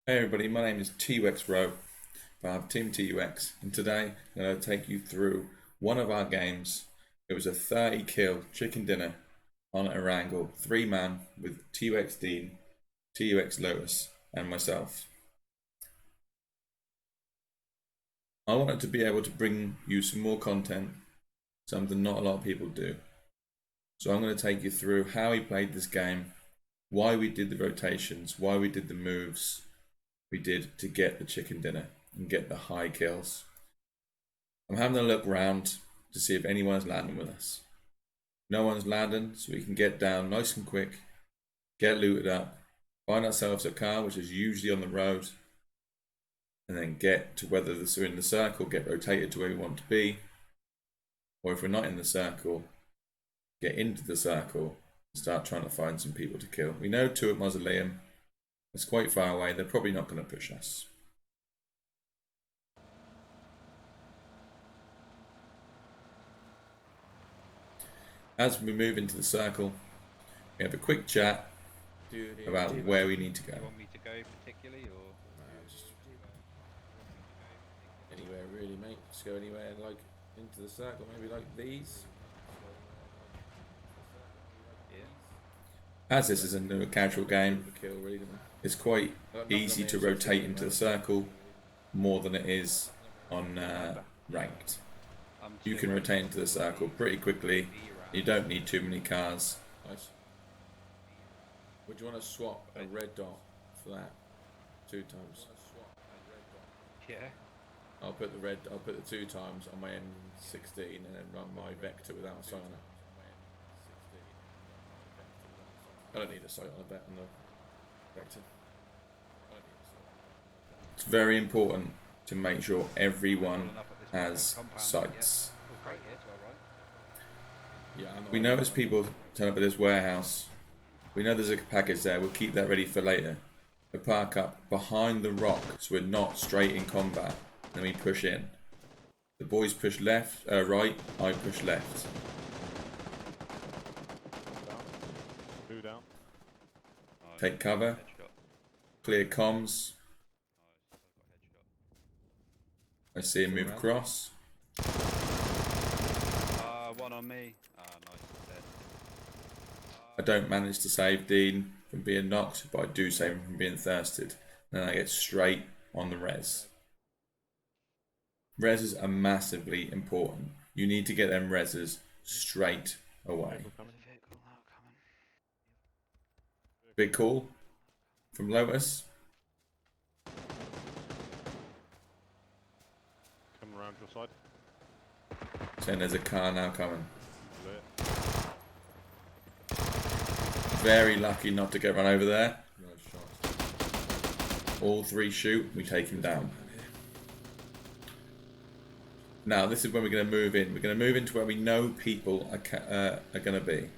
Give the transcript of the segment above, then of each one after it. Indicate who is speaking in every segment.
Speaker 1: Hey everybody, my name is TUx RoWe. I have Team TUx, and today I'm going to take you through one of our games. It was a 30 kill chicken dinner on Erangel, 3-man with TUx Dean, TUx Lotus, and myself. I wanted to be able to bring you some more content, something not a lot of people do. So I'm going to take you through how we played this game, why we did the rotations, why we did the moves we did to get the chicken dinner and get the high kills. I'm having a look round to see if anyone's landing with us. No one's landing, so we can get down nice and quick, get looted up, find ourselves a car, which is usually on the road, and then get to whether we're in the circle, get rotated to where we want to be, or if we're not in the circle, get into the circle and start trying to find some people to kill. We know two at Mausoleum. It's quite far away. They're probably not going to push us. As we move into the circle, we have a quick chat about where we need to go.
Speaker 2: Do you want me to go particularly, or
Speaker 1: Just anywhere really, mate. Just go anywhere, like into the circle, maybe like these.
Speaker 2: yeah?
Speaker 1: As this is a casual game, it's quite easy to rotate into the circle more than it is on ranked. You can rotate into the circle pretty quickly. You don't need too many cars. Nice. Would you want to swap a red dot for that 2 times?
Speaker 2: Yeah.
Speaker 1: I'll put the 2 times on my N16 and then run my Vector without a sight on it. I don't need a sight on the Vector. It's very important to make sure everyone has sights. We notice people turn up at this warehouse. We know there's a package there. We'll keep that ready for later. We park up behind the rock so we're not straight in combat. Then we push in. The boys push left, right. I push left.
Speaker 3: Two down.
Speaker 1: Take cover. Clear comms. I see him move across.
Speaker 2: One on me. Nice. Dead.
Speaker 1: I don't manage to save Dean from being knocked, but I do save him from being thirsted. And then I get straight on the res. Reses are massively important. You need to get them reses straight away. Big call from Lotus.
Speaker 3: Coming around your side.
Speaker 1: Saying there's a car now coming.
Speaker 3: Lit.
Speaker 1: Very lucky not to get run over there. All 3 shoot, we take him down. Now this is when we're going to move in. We're going to move into where we know people are going to be.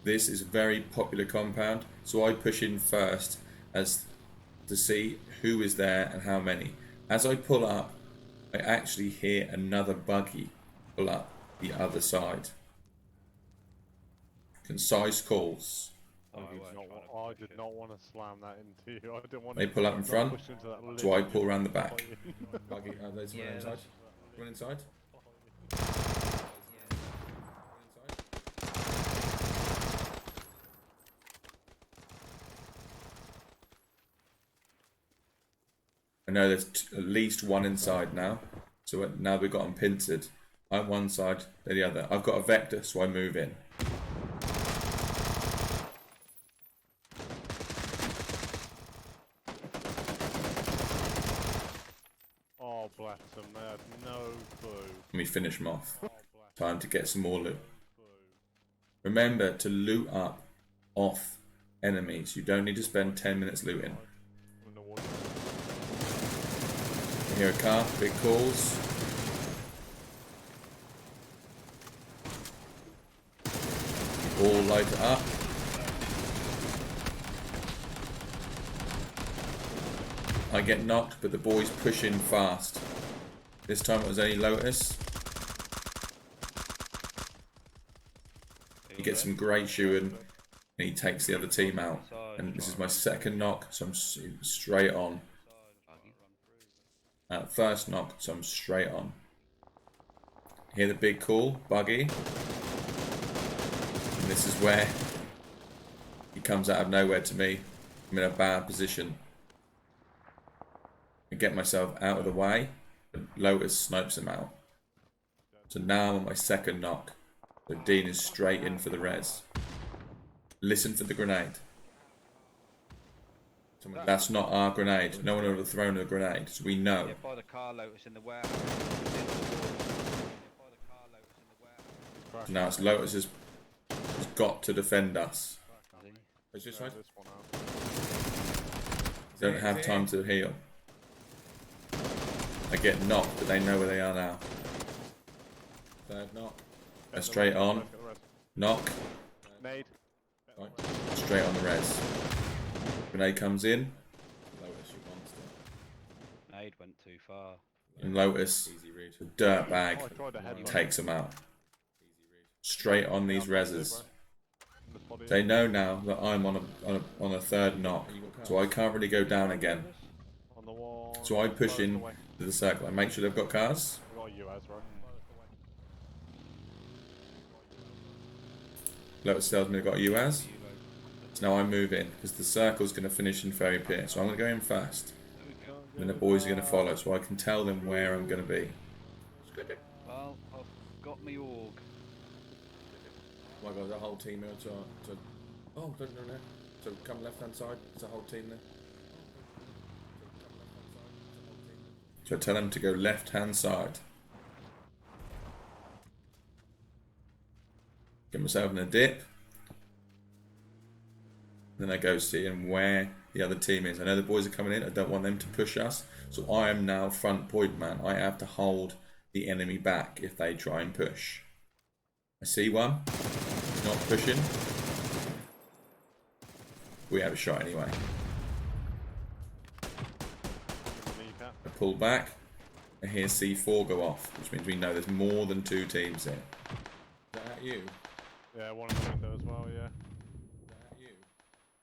Speaker 1: This is a very popular compound, so I push in first as to see who is there and how many. As I pull up, I actually hear another buggy pull up the other side. Concise calls.
Speaker 3: I did not want to slam that into you. I didn't want
Speaker 1: They pull up in front, so I pull around the back. Buggy, there's one inside. One inside. I know there's at least one inside now, so now we've got them pincered. I'm one side, they're the other. I've got a Vector, so I move in.
Speaker 3: Oh, bless them. They had no clue.
Speaker 1: And we finish them off. Time to get some more loot. Remember to loot up off enemies. You don't need to spend 10 minutes looting. I hear a car, big calls. All light it up. I get knocked, but the boys push in fast. This time it was only Lotus. He gets some great shooting, and he takes the other team out. And this is my second knock, so I'm straight on First knock, so I'm straight on. Hear the big call, buggy. And this is where he comes out of nowhere to me. I'm in a bad position. I get myself out of the way, but Lotus snipes him out. So now I'm on my second knock. So Dean is straight in for the res. Listen for the grenade. That's not our grenade. No one would have thrown a grenade, so we know.
Speaker 2: Get by the car, Lotus, in the warehouse.
Speaker 1: Now it's Lotus has got to defend us.
Speaker 3: It's just this one out.
Speaker 1: They don't have time to heal. I get knocked, but they know where they are now. Third knock. They're straight on. Knock.
Speaker 3: Nade.
Speaker 1: Right. Straight on the res. Grenade comes in. Lotus, you monster.
Speaker 2: Nade went too far.
Speaker 1: And Lotus, the dirt bag, takes them out. Straight on these reses. They know now that I'm on a third knock, so I can't really go down again. So I push in to the circle and make sure they've got cars. Lotus tells me they've got a UAS. So now I move in because the circle's going to finish in Ferry Pier. So I'm going to go in fast. And then the boys are going to follow, so I can tell them where I'm going to be.
Speaker 2: Well, I've got me org.
Speaker 1: Oh my god, the whole team here to oh, no. So come left hand side, there's a whole team there. So I tell them to go left hand side. Get myself in a dip. Then I go seeing where the other team is. I know the boys are coming in, I don't want them to push us. So I am now front point man. I have to hold the enemy back if they try and push. I see one. He's not pushing. We have a shot anyway. I pull back. I hear C4 go off, which means we know there's more than 2 teams here. Is that you?
Speaker 3: Yeah, one in the window as well, yeah.
Speaker 1: Is that you?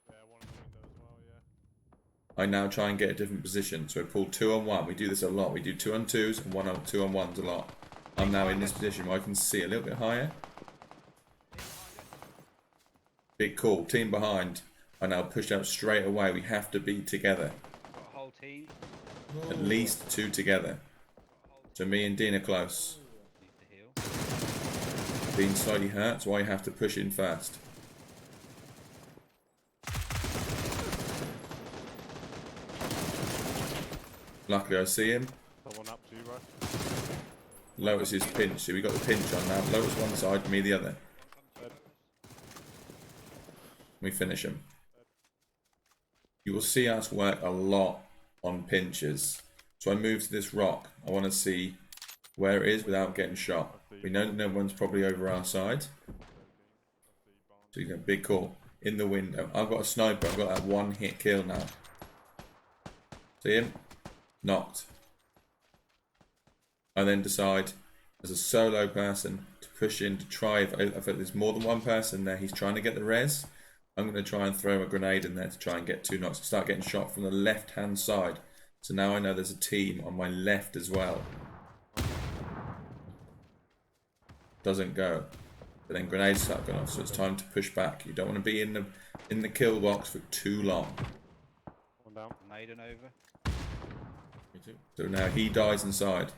Speaker 3: Yeah, one in the window as well, yeah.
Speaker 1: I now try and get a different position. So I pull 2 on 1. We do this a lot. We do 2 on 2s and 2 on 1s a lot. I'm now in this position where I can see a little bit higher. Big call. Team behind. I now push out straight away. We have to be together.
Speaker 2: Got a whole team.
Speaker 1: At least 2 together. So me and Dean are close.
Speaker 2: Need to heal.
Speaker 1: Dean's slightly hurt, so I have to push in first. Luckily I see him.
Speaker 3: Someone up to you, bro.
Speaker 1: Lotus is pinched. So we got the pinch on now. Lotus one side, me the other. We finish him. You will see us work a lot on pinches. So I move to this rock. I want to see where it is without getting shot. We know that no one's probably over our side. So you get a big call. In the window. I've got a sniper. I've got that 1 hit kill now. See him? Knocked. I then decide as a solo person to push in to try, if there's more than 1 person there, he's trying to get the res, I'm going to try and throw a grenade in there to try and get 2 knocks. Start getting shot from the left hand side. So now I know there's a team on my left as well. Doesn't go. But then grenades start going off, so it's time to push back. You don't want to be in the kill box for too long.
Speaker 3: One down.
Speaker 2: Maiden over.
Speaker 1: Me too. So now he dies inside.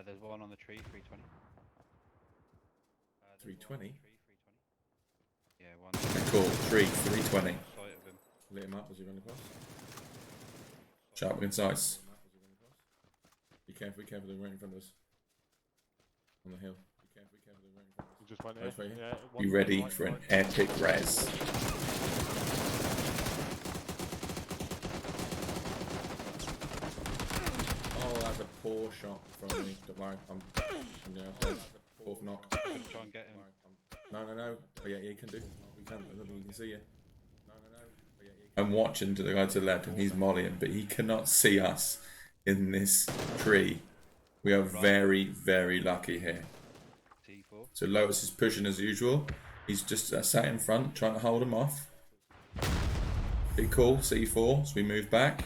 Speaker 2: There's one on the tree, 320.
Speaker 1: 320?
Speaker 2: Yeah, one.
Speaker 1: Cool. 320.
Speaker 2: Sight of him.
Speaker 1: Lit him up as he ran across. Sharp and concise. Be careful, they're right in front of us. On the hill. Be careful, they're right in front of us.
Speaker 3: You just went
Speaker 1: Right
Speaker 3: in.
Speaker 1: here.
Speaker 3: Yeah,
Speaker 1: Be ready for an epic res. Oh, that's a poor shot from me. Don't worry, I'm there. 4th knock.
Speaker 2: Try and get him.
Speaker 1: No. Oh yeah, you can do. We can. I don't think we can see you. No. Oh, yeah, I'm watching to the guy to the left, and he's mollying, but he cannot see us in this tree. We are very, very lucky here.
Speaker 2: T4.
Speaker 1: So Lotus is pushing as usual. He's just sat in front, trying to hold him off. Big call, C4. So we move back.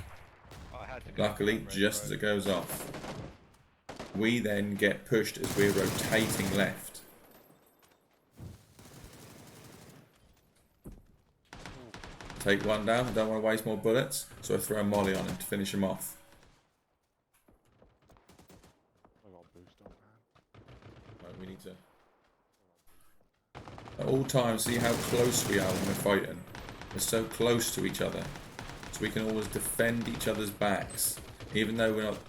Speaker 2: I had had to go
Speaker 1: Luckily,
Speaker 2: down Red
Speaker 1: just as
Speaker 2: Road.
Speaker 1: it goes off, we then get pushed as we're rotating left. Take one down. I don't want to waste more bullets, so I throw a molly on him to finish him off.
Speaker 3: I got a boost on, man.
Speaker 1: Right, we need to... At all times, see how close we are when we're fighting. We're so close to each other. So we can always defend each other's backs. Even though we're not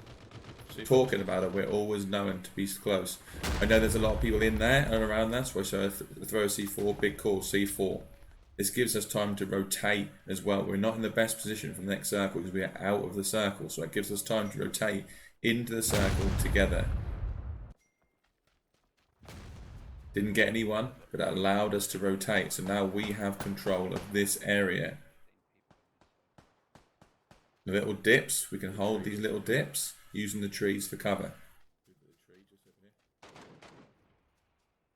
Speaker 1: talking about it, we're always knowing to be close. I know there's a lot of people in there and around that, so I throw a C4, big call, C4. This gives us time to rotate as well. We're not in the best position for the next circle because we are out of the circle. So it gives us time to rotate into the circle together. Didn't get anyone, but it allowed us to rotate. So now we have control of this area. The little dips, we can hold these little dips using the trees for cover.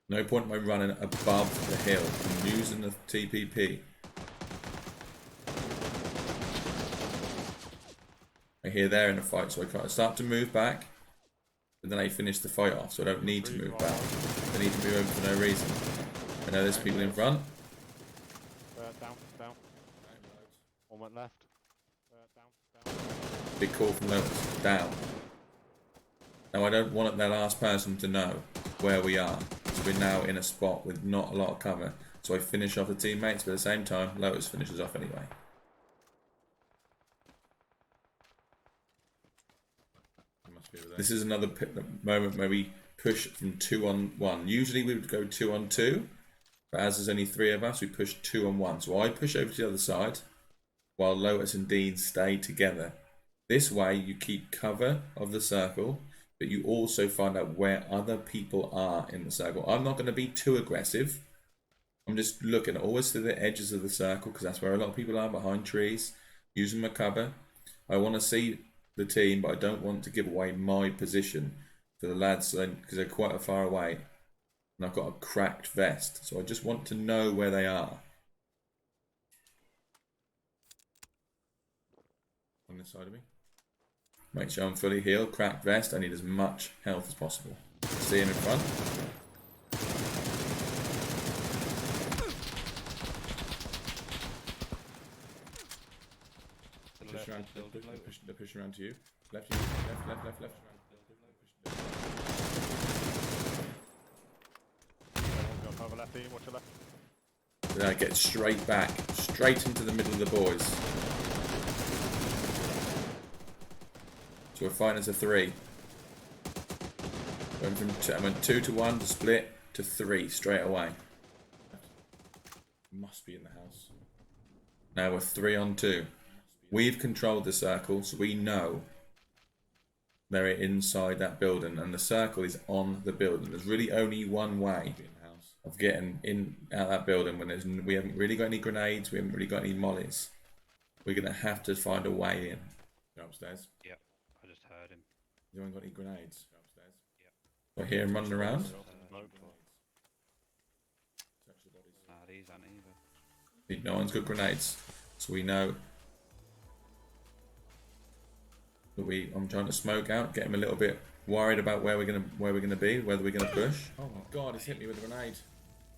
Speaker 1: No point in my running above the hill. I'm using the TPP. I hear they're in a fight, so I can't start to move back. But then I finish the fight off, so I don't need to move back. I need to move over for no reason. I know there's people in front.
Speaker 3: Down. One went left. Down.
Speaker 1: Big call from Lotus. Down. Now I don't want that last person to know where we are. So we're now in a spot with not a lot of cover. So I finish off the teammates, but at the same time, Lotus finishes off anyway. This is another moment where we push from 2-on-1. Usually we would go 2-on-2, but as there's only 3 of us, we push 2-on-1. So I push over to the other side, while Lotus and Dean stay together. This way you keep cover of the circle, but you also find out where other people are in the circle. I'm not going to be too aggressive. I'm just looking always to the edges of the circle, because that's where a lot of people are, behind trees, using my cover. I want to see the team, but I don't want to give away my position for the lads, because they're quite far away. And I've got a cracked vest, so I just want to know where they are. On this side of me. Make sure I'm fully healed, cracked vest. I need as much health as possible. See him in front. Push around, they're pushing around to you. Left, left.
Speaker 3: Over left, Ian, watch your left.
Speaker 1: Then I get straight back, straight into the middle of the boys. So we're fighting as a 3. I went 2 to 1 to split to 3 straight away. Must be in the house. Now we're 3-on-2. We've controlled the circle, so we know they're inside that building, and the circle is on the building. There's really only one way of getting in out that building when we haven't really got any grenades, we haven't really got any mollies. We're gonna have to find a way in. Go upstairs.
Speaker 2: Yep, I just heard him.
Speaker 1: You haven't got any grenades? Go upstairs.
Speaker 2: Yep.
Speaker 1: I hear him running around.
Speaker 2: Nah, these aren't either.
Speaker 1: No one's got grenades, so we know. But I'm trying to smoke out, get him a little bit worried about where we're gonna be, whether we're gonna push. Oh my god, he's hit me with a grenade.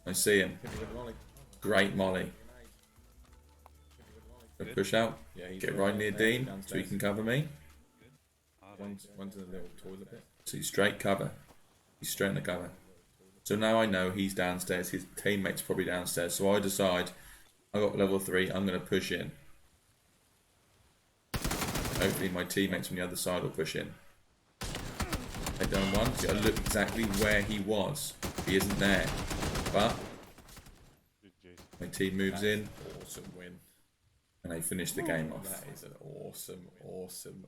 Speaker 1: I see him. Hit me with a molly. Great molly. Good. Push out. Yeah, get right near Dean so he can cover me. One's in the little toilet bit. So he's straight cover. He's straight in the cover. So now I know he's downstairs. His teammate's probably downstairs. So I decide I got level 3. I'm gonna push in. Hopefully my teammates from the other side will push in. They've done one. So I look exactly where he was. He isn't there. But my team moves in. Awesome win. And they finish the game off. That is an awesome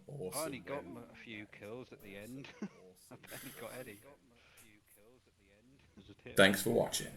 Speaker 2: I only got a few kills at the end. I barely got any.
Speaker 1: Thanks for watching.